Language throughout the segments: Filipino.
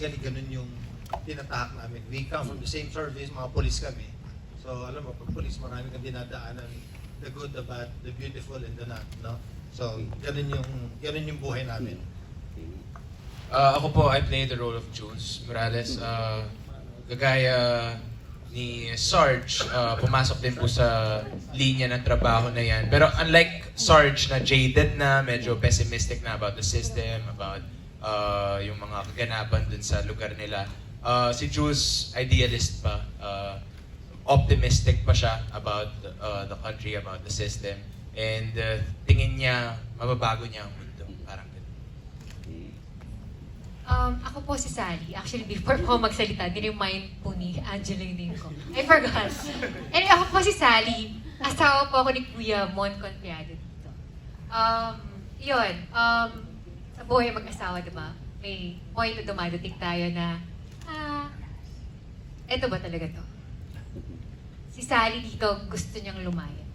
basically, ganun yung tinatahak namin. We come from the same service, mga police kami. So, alam mo, pag police, marami kang dinadaanan, the good, the bad, the beautiful, and the not, no? So, ganun yung buhay namin. Ako po, I play the role of Jules Morales. Gagaya ni Sarge, pumasok din po sa linya ng trabaho na yan. Pero unlike Sarge na jaded na, medyo pessimistic na about the system, about yung mga kaganapan dun sa lugar nila, si Jules, idealist pa. Optimistic pa siya about the country, about the system. And tingin niya, mababago niya ang mundo. Parang ganun. Ako po si Sally. Actually, before ko magsalita, dinimind po ni Angela yung name ko. I forgot. Anyway, ako po si Sally. Asawa po ako ni Kuya Mon Confiado dito. Sa buhay mag-asawa, diba? May point na dumadating tayo na, eto ba talaga to? Si Sally dito, gusto niyang lumayan.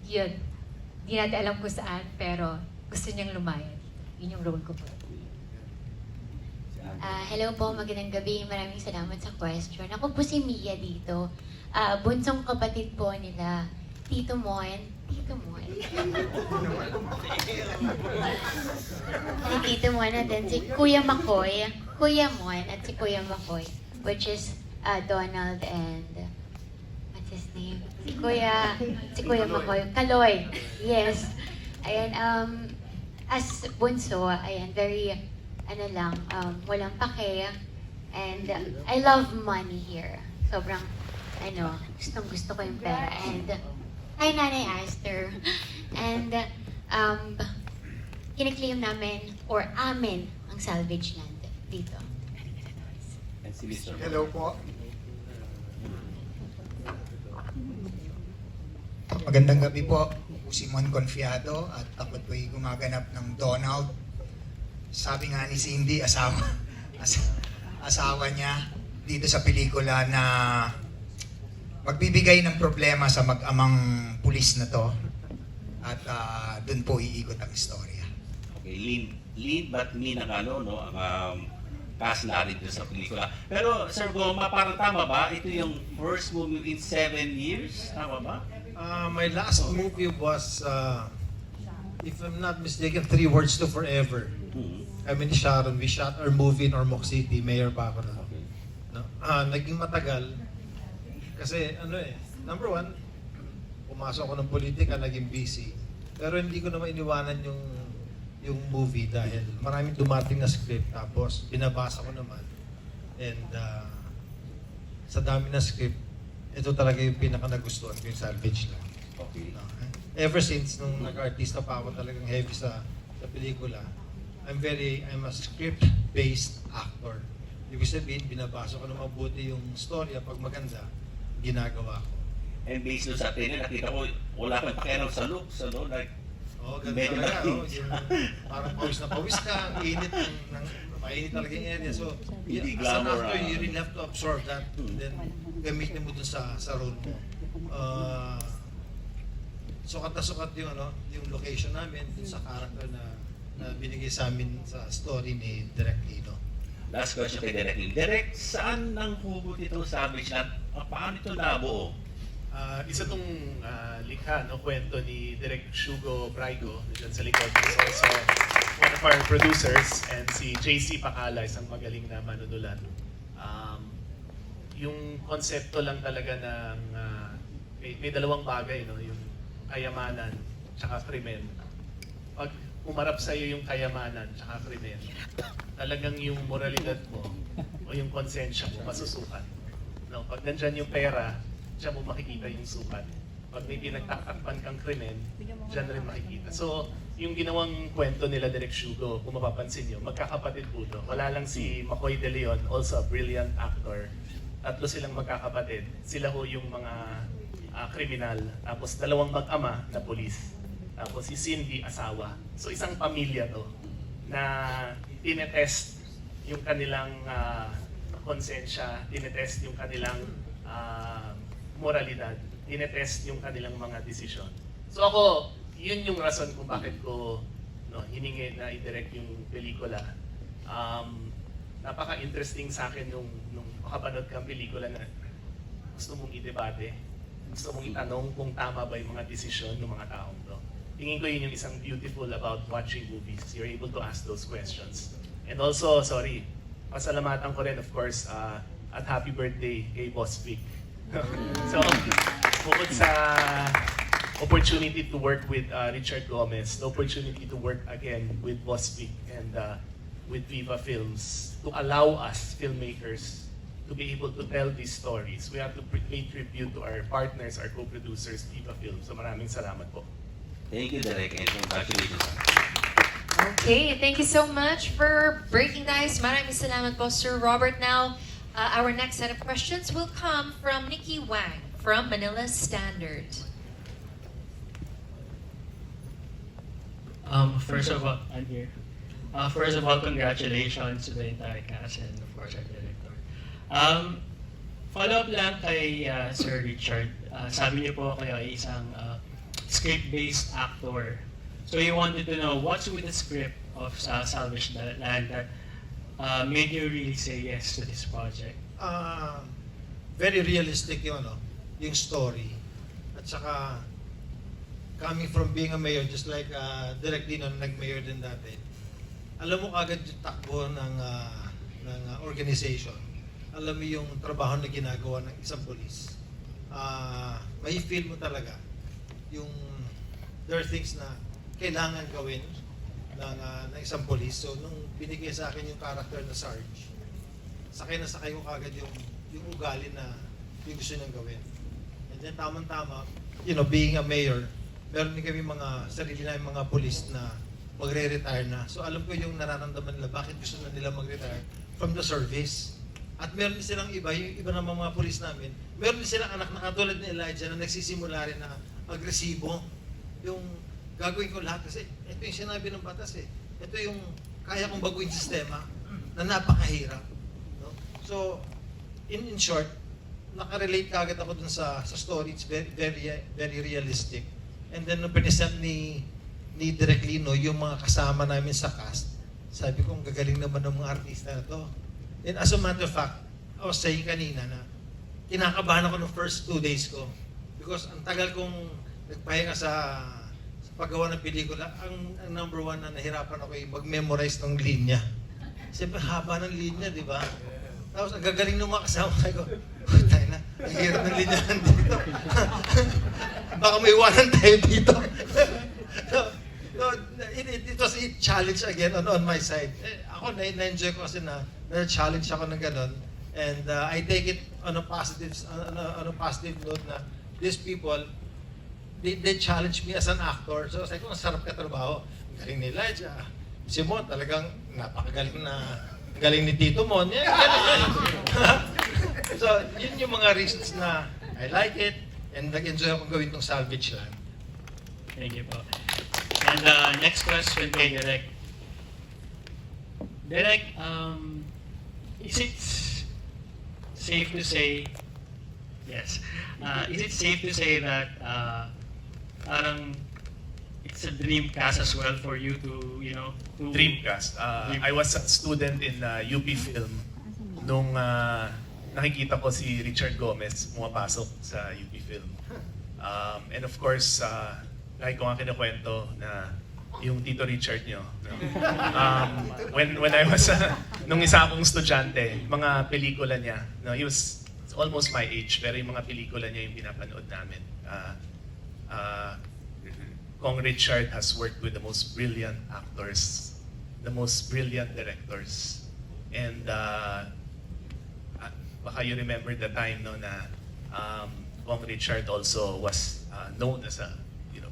Yun. Di natin alam kung saan, pero gusto niyang lumayan. Yun yung role ko po. Hello po, magandang gabi. Maraming salamat sa question. Ako po si Mia dito. Bunsong kapatid po nila, Tito Mon. Tito Mon. Si Tito Mon at then si Kuya Makoy. Kuya Mon at si Kuya Makoy. Which is Donald and... what's his name? Si Kuya Makoy. Kaloy. Yes. Ayan, as bunso, ayan, very... walang pake. And I love money here. Sobrang, gustong gusto ko yung pera. And, hi Nanay Aster. And, kiniklaim namin, or amin, ang salvage land dito. Hello po. Magandang gabi po. Ako si Mon Confiado at ako po'y gumaganap ng Donald. Sabi nga ni Cindy, asawa niya dito sa pelikula na magbibigay ng problema sa mag-amang pulis na to. At doon po iikot ang istorya. Okay, lead but me ng ang cast natin dito sa pelikula. Pero Sir Goma, parang tama ba? Ito yung first movie in 7 years? Tama ba? My last movie was, if I'm not mistaken, 3 Words to Forever. Kami ni Sharon, we shot our movie in Ormoc City, mayor pa ako na. No? Naging matagal, kasi number one, pumasok ako ng politika, naging busy. Pero hindi ko naman iniwanan yung movie dahil maraming dumating na script, tapos binabasa ko naman. And sa dami na script, ito talaga yung pinaka-nagustuhan ko, yung salvage lang. Okay. No? Ever since nung nag-artista pa ako talagang heavy sa pelikula, I'm a script-based actor. Ibig sabihin, binabasa ko na mabuti yung storya. Pag maganda, ginagawa ko. And based doon sa atin, nakita ko, wala kang pakialam sa looks, like, Ganun medyo talaga. na- Yung parang pawis na pawis ka, ang init mainit talaga yung area. So, Hindi as an glamour, actor, you really have to absorb that. Then, gamitin mo dun sa role mo. Sukat na sukat yung location namin dun sa character na binigay sa amin sa story ni Direk Lino. last question kay Direk Lin. Direk, saan nang hugot itong Savage Land? Paano ito nabuo? Isa tong likha, kwento ni Direk Shugo Braigo, dyan sa likod. He's also one of our producers, and si JC Pacala, isang magaling na manunulat. Yung konsepto lang talaga ng may dalawang bagay, yung kayamanan tsaka krimen. Pag umarap sa'yo yung kayamanan tsaka krimen, talagang yung moralidad mo o yung konsensya mo masusukat. Pag nandyan yung pera, diyan mo makikita yung sukat. Pag may pinagtatakpan kang krimen, diyan rin makikita. So, yung ginawang kwento nila Direk Shugo, kung mapapansin nyo, magkakapatid po to. Wala lang si Makoy De Leon, also a brilliant actor. Tatlo silang magkakapatid. Sila ho yung mga kriminal. Tapos dalawang mag-ama na polis. Tapos si Cindy, asawa. So isang pamilya to na tinetest yung kanilang konsensya, tinetest yung kanilang moralidad, tinetest yung kanilang mga desisyon. So ako, yun yung rason kung bakit ko hiningi na i-direct yung pelikula. napaka-interesting sa akin nung makapanood kang pelikula na gusto mong i-debate, gusto mong itanong kung tama ba yung mga desisyon ng mga taong to. Tingin ko yun yung isang beautiful about watching movies. You're able to ask those questions. And also, sorry, pasalamatan ko rin, of course, at happy birthday kay Boss Vic. So, bukod sa opportunity to work with Richard Gomez, the opportunity to work again with Boss Vic and with Viva Films to allow us filmmakers to be able to tell these stories. We have to pay tribute to our partners, our co-producers, Viva Films. So maraming salamat po. Thank you, Derek, and congratulations. Okay, thank you so much for breaking the ice. Maraming salamat po, Sir Robert. Now, our next set of questions will come from Nikki Wang from Manila Standard. First of all, I'm here. First of all, congratulations to the entire cast and of course our director. Follow up lang kay Sir Richard. Sabi niyo po kayo ay isang script-based actor. So you wanted to know what's with the script of Salvage the Land that made you really say yes to this project? Very realistic yung yung story. At saka coming from being a mayor, just like Direk Dino na nag-mayor din dati, alam mo kagad yung takbo ng organization. Alam mo yung trabaho na ginagawa ng isang polis. May feel mo talaga yung there are things na kailangan gawin ng isang polis. So nung binigay sa akin yung character na Sarge, sakay ko kagad yung ugali na yung gusto niyang gawin. And then tamang-tama, being a mayor, meron din kami mga sarili na mga polis na magre-retire na. So alam ko yung nararamdaman nila, bakit gusto na nila mag-retire from the service. At meron din silang yung iba ng mga polis namin, meron din silang anak na katulad ni Elijah na nagsisimula rin na agresibo. Yung gagawin ko lahat kasi ito yung sinabi ng batas eh. Ito yung kaya kong baguhin sistema na napakahirap. No? So, in short, nakarelate kagad ako dun sa story. It's very, very, very realistic. And then, nung pinisent ni Direk Lino, yung mga kasama namin sa cast, sabi ko, ang gagaling naman ng mga artista na to. And as a matter of fact, I was saying kanina na kinakabahan ako ng first 2 days ko. Because ang tagal kong nagpahinga sa paggawa ng pelikula, ang number one na nahirapan ako yung mag-memorize ng linya. Siyempre, haba ng linya, di ba? Tapos, ang gagaling ng mga kasama ko, tayo na, ang hirap ng linyahan dito. Baka may iwanan tayo dito. So, it was a challenge again on my side. Ako, na-enjoy ko kasi na-challenge ako ng ganon. And I take it on a positive note na these people, they challenge me as an actor. So, sabi ko, ang sarap ka trabaho. Ang galing ni Elijah. Si Mon, talagang napakagaling na galing ni Tito Mon. Yan. So, yun yung mga reasons na I like it and nag-enjoy akong gawin tong Salvage Land. Thank you po. And next question kay Derek. Derek, is it safe to say, yes, is it safe to say that parang it's a dream cast as well for you to, to... Dreamcast. I was a student in UP Film nung nakikita ko si Richard Gomez pumapasok sa UP Film. And of course, lagi ko nga kinukwento na yung Tito Richard nyo. When I was, nung isa akong estudyante, mga pelikula niya, he was almost my age, pero yung mga pelikula niya yung pinapanood namin. Kong Richard has worked with the most brilliant actors, the most brilliant directors. And baka you remember the time na Kong Richard also was known as a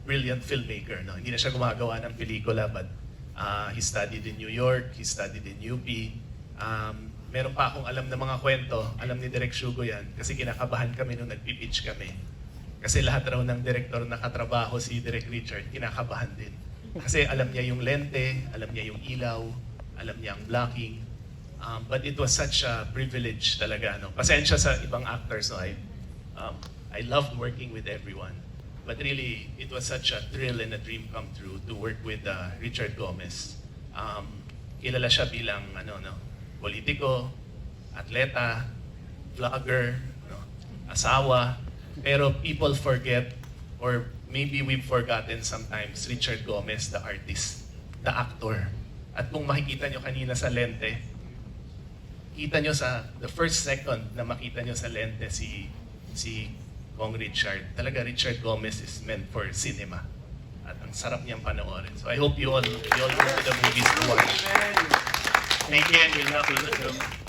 brilliant filmmaker. No? Hindi na siya gumagawa ng pelikula, but he studied in New York, he studied in UP. Meron pa akong alam na mga kwento, alam ni Direk Shugo yan, kasi kinakabahan kami nung nagpipitch kami. Kasi lahat raw ng director na katrabaho si Direk Richard, kinakabahan din. Kasi alam niya yung lente, alam niya yung ilaw, alam niya ang blocking. But it was such a privilege talaga. No? Pasensya sa ibang actors. No? I loved working with everyone. But really, it was such a thrill and a dream come true to work with Richard Gomez. Kilala siya bilang politiko, atleta, vlogger, no, asawa. Pero people forget, or maybe we've forgotten sometimes, Richard Gomez, the artist, the actor. At kung makikita nyo kanina sa lente, kita nyo sa the first second na makita nyo sa lente si Kong Richard. Talaga Richard Gomez is meant for cinema. At ang sarap niyang panoorin. So I hope you all go to the movies to watch. Thank you and good luck with the film.